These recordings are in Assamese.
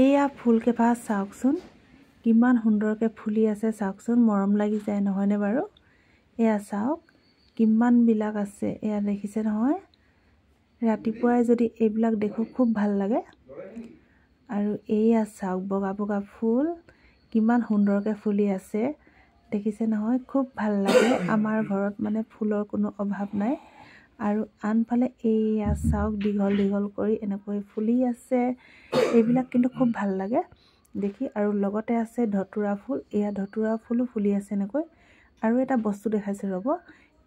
এয়া ফুলকেইপা চাওকচোন, কিমান সুন্দৰকৈ ফুলি আছে চাওকচোন, মৰম লাগি যায় নহয়নে বাৰু। এয়া চাওক কিমানবিলাক আছে, এয়া দেখিছে নহয়। ৰাতিপুৱাই যদি এইবিলাক দেখোঁ খুব ভাল লাগে। আৰু এয়া চাওক বগা বগা ফুল কিমান সুন্দৰকৈ ফুলি আছে, দেখিছে নহয়, খুব ভাল লাগে। আমাৰ ঘৰত মানে ফুলৰ কোনো অভাৱ নাই। আৰু আনফালে এয়া চাওক দীঘল দীঘল কৰি এনেকৈ ফুলি আছে, এইবিলাক কিন্তু খুব ভাল লাগে দেখি। আৰু লগতে আছে ধতুৰা ফুল, এয়া ধতুৰা ফুলো ফুলি আছে এনেকৈ। আৰু এটা বস্তু দেখাইছোঁ ৰ'ব,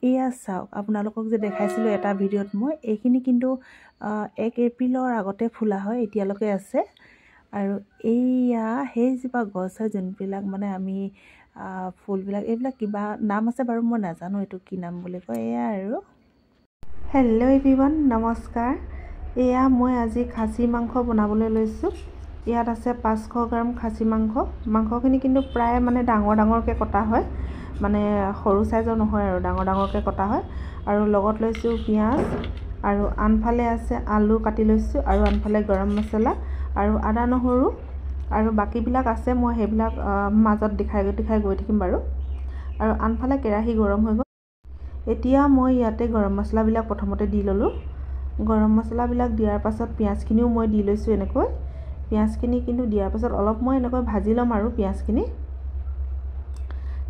এয়া চাওক, আপোনালোকক যে দেখাইছিলোঁ এটা ভিডিঅ'ত মই, এইখিনি কিন্তু 1 এপ্ৰিলৰ আগতে ফুলা হয়, এতিয়ালৈকে আছে। আৰু এইয়া সেইজোপা গছ হয় যোনবিলাক মানে আমি ফুলবিলাক, এইবিলাক কিবা নাম আছে বাৰু, মই নাজানো এইটো কি নাম বুলি কয়। এয়া আৰু হেল্ল' এভৰিৱান, নমস্কাৰ। এয়া মই আজি খাচী মাংস বনাবলৈ লৈছোঁ। ইয়াত আছে 500 গ্ৰাম খাচী মাংস। মাংসখিনি কিন্তু প্ৰায় মানে ডাঙৰ ডাঙৰকৈ কটা হয়, মানে সৰু চাইজৰ নহয় আৰু ডাঙৰ ডাঙৰকৈ কটা হয়। আৰু লগত লৈছোঁ পিঁয়াজ, আৰু আনফালে আছে আলু কাটি লৈছোঁ, আৰু আনফালে গৰম মছলা আৰু আদা নহৰু, আৰু বাকীবিলাক আছে, মই সেইবিলাক মাজত দেখাই গৈ থাকিম বাৰু। আৰু আনফালে কেৰাহী গৰম হৈ গ'ল। এতিয়া মই ইয়াতে গৰম মছলাবিলাক প্ৰথমতে দি ল'লোঁ। গৰম মছলাবিলাক দিয়াৰ পাছত পিঁয়াজখিনিও মই দি লৈছোঁ এনেকৈ। পিঁয়াজখিনি কিন্তু দিয়াৰ পাছত অলপ মই এনেকৈ ভাজি ল'ম আৰু পিঁয়াজখিনি।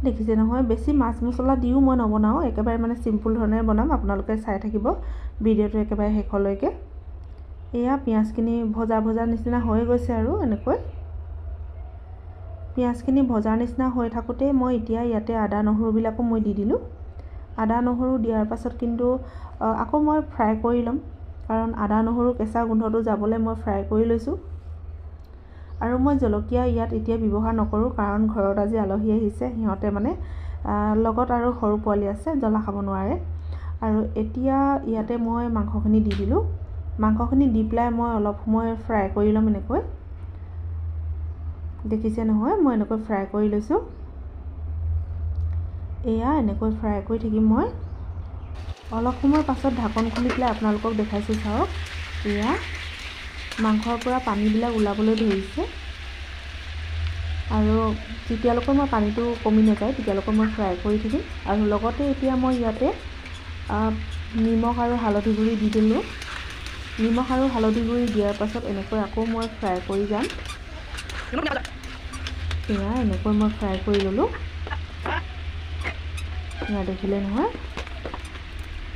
দেখিছে নহয়, বেছি মাছ মছলা দিও মই নবনাওঁ, একেবাৰে মানে চিম্পুল ধৰণে বনাম। আপোনালোকে চাই থাকিব ভিডিঅ'টো একেবাৰে শেষলৈকে। এয়া পিঁয়াজখিনি ভজা নিচিনা হৈ গৈছে আৰু এনেকৈ। পিঁয়াজখিনি ভজাৰ নিচিনা হৈ থাকোঁতেই মই এতিয়া ইয়াতে আদা নহৰুবিলাকো মই দি দিলোঁ। আদা নহৰু দিয়াৰ পাছত কিন্তু আকৌ মই ফ্ৰাই কৰি ল'ম, কাৰণ আদা নহৰু কেঁচা গোন্ধটো যাবলৈ মই ফ্ৰাই কৰি লৈছোঁ। আৰু মই জলকীয়া ইয়াত এতিয়া ব্যৱহাৰ নকৰোঁ, কাৰণ ঘৰত আজি আলহী আহিছে, সিহঁতে মানে লগত আৰু সৰু পোৱালি আছে, জ্বলা খাব নোৱাৰে। আৰু এতিয়া ইয়াতে মই মাংসখিনি দি দিলোঁ। মাংসখিনি দি পেলাই মই অলপ সময় ফ্ৰাই কৰি ল'ম এনেকৈ। দেখিছে নহয়, মই এনেকৈ ফ্ৰাই কৰি লৈছোঁ। এয়া এনেকৈ ফ্ৰাই কৰি থাকিম মই। অলপ সময়ৰ পাছত ঢাকন খুলি পেলাই আপোনালোকক দেখাইছোঁ, চাওক। এয়া মাংসৰ পৰা পানীবিলাক ওলাবলৈ ধৰিছে, আৰু যেতিয়ালৈকে মই পানীটো কমি নাযায় তেতিয়ালৈকে মই ফ্ৰাই কৰি থাকিম। আৰু লগতে এতিয়া মই ইয়াতে নিমখ আৰু হালধি গুড়ি দি দিলোঁ। নিমখ আৰু হালধি গুড়ি দিয়াৰ পাছত এনেকৈ আকৌ মই ফ্ৰাই কৰি যাম। এয়া এনেকৈ মই ফ্ৰাই কৰি ল'লোঁ। এয়া দেখিলে নহয়।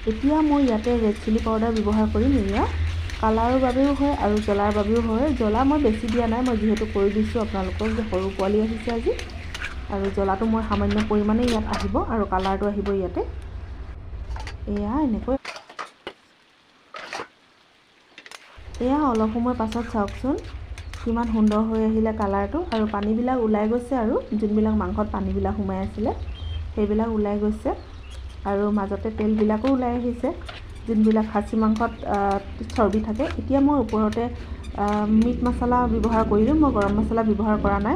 এতিয়া মই ইয়াতে ৰেড চিলি পাউডাৰ ব্যৱহাৰ কৰিম। এয়া কালাৰৰ বাবেও হয় আৰু জ্বলাৰ বাবেও হয়। জ্বলা মই বেছি দিয়া নাই, মই যিহেতু কৈ দিছোঁ আপোনালোকক যে সৰু পোৱালি আহিছে আজি, আৰু জ্বলাটো মই সামান্য পৰিমাণে ইয়াত আহিব, আৰু কালাৰটো আহিব ইয়াতে। এয়া এনেকৈ এয়া অলপ সময় পাছত চাওকচোন কিমান সুন্দৰ হৈ আহিলে কালাৰটো, আৰু পানীবিলাক ওলাই গৈছে, আৰু যোনবিলাক মাংসত পানীবিলাক সোমাই আছিলে সেইবিলাক ওলাই গৈছে, আৰু মাজতে তেলবিলাকো ওলাই আহিছে, যোনবিলাক খাচী মাংসত চৰ্বি থাকে। এতিয়া মই ওপৰতে মিট মছলা ব্যৱহাৰ কৰিলোঁ, মই গৰম মছলা ব্যৱহাৰ কৰা নাই।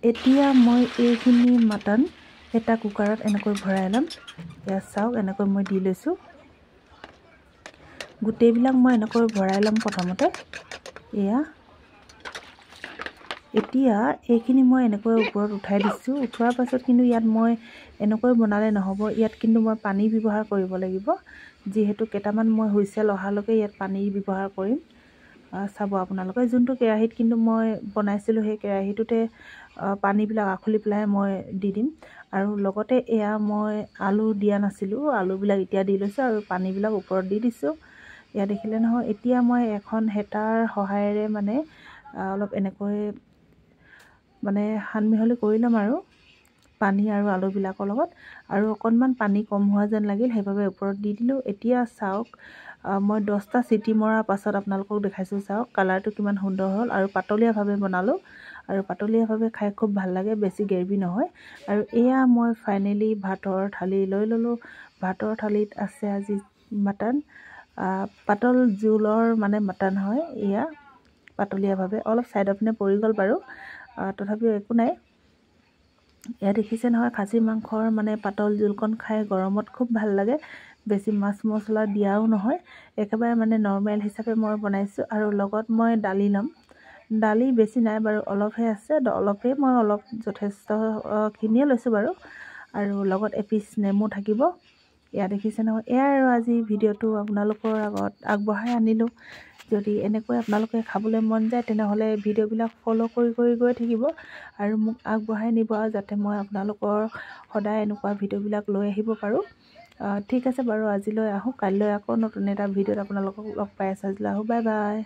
এতিয়া মই এইখিনি মাটন এটা কুকাৰত এনেকৈ ভৰাই ল'ম। এয়া চাওক, এনেকৈ মই দি লৈছোঁ। গোটেইবিলাক মই এনেকৈ ভৰাই ল'ম প্ৰথমতে। এতিয়া এইখিনি মই এনেকৈ ওপৰত উঠাই দিছোঁ। উঠোৱাৰ পাছত কিন্তু ইয়াত মই এনেকৈ বনালে নহ'ব, ইয়াত কিন্তু মই পানী ব্যৱহাৰ কৰিব লাগিব, যিহেতু কেইটামান মই হুইছেল অহালৈকে ইয়াত পানী ব্যৱহাৰ কৰিম। চাব আপোনালোকে, যোনটো কেৰাহীত কিন্তু মই বনাইছিলোঁ সেই কেৰাহীটোতে পানীবিলাক আখলি পেলাই মই দি দিম। আৰু লগতে এয়া মই আলু দিয়া নাছিলোঁ, আলুবিলাক এতিয়া দি লৈছোঁ, আৰু পানীবিলাক ওপৰত দি দিছোঁ। এয়া দেখিলে নহয়। এতিয়া মই এখন হেতাৰ সহায়েৰে মানে অলপ এনেকৈ মানে সানমিহলি কৰি ল'ম আৰু পানী আৰু আলুবিলাকৰ লগত, আৰু অকণমান পানী কম হোৱা যেন লাগিল, সেইবাবে ওপৰত দি দিলোঁ। এতিয়া চাওক, মই 10টা চিটি মৰাৰ পাছত আপোনালোকক দেখাইছোঁ, চাওক কালাৰটো কিমান সুন্দৰ হ'ল। আৰু পাতলীয়াভাৱে বনালোঁ, আৰু পাতলীয়াভাৱে খাই খুব ভাল লাগে, বেছি গ্ৰেভি নহয়। আৰু এয়া মই ফাইনেলি ভাতৰ থালি লৈ ল'লোঁ। ভাতৰ থালিত আছে আজি মাটন, পাতল জোলৰ মানে মাটন হয়। এয়া পাতলীয়াভাৱে অলপ ছাইডৰ পিনে পৰি গ'ল বাৰু, তথাপিও একো নাই। এয়া দেখিছে নহয়, খাচী মাংসৰ মানে পাতল জোলকণ খাই গৰমত খুব ভাল লাগে। বেছি মাছ মছলা দিয়াও নহয়, একেবাৰে মানে নৰ্মেল হিচাপে মই বনাইছোঁ। আৰু লগত মই দালি ল'ম। দালি বেছি নাই বাৰু, অলপহে আছে, অলপেই মই যথেষ্টখিনিয়ে লৈছোঁ বাৰু। আৰু লগত এপিচ নেমু থাকিব। এয়া দেখিছে নহয়, এয়া আৰু আজি ভিডিঅ'টো আপোনালোকৰ আগত আগবঢ়াই আনিলোঁ। যদি এনেকৈ আপোনালোকে খাবলৈ মন যায় তেনেহ'লে ভিডিঅ'বিলাক ফ'ল' কৰি গৈ থাকিব আৰু মোক আগবঢ়াই নিব, যাতে মই আপোনালোকৰ সদায় এনেকুৱা ভিডিঅ'বিলাক লৈ আহিব পাৰোঁ। ঠিক আছে বাৰু, আজিলৈ আহোঁ। কাইলৈ আকৌ নতুন এটা ভিডিঅ'ত আপোনালোকক লগ পাই আছোঁ। আজিলৈ আহোঁ, বাই বাই।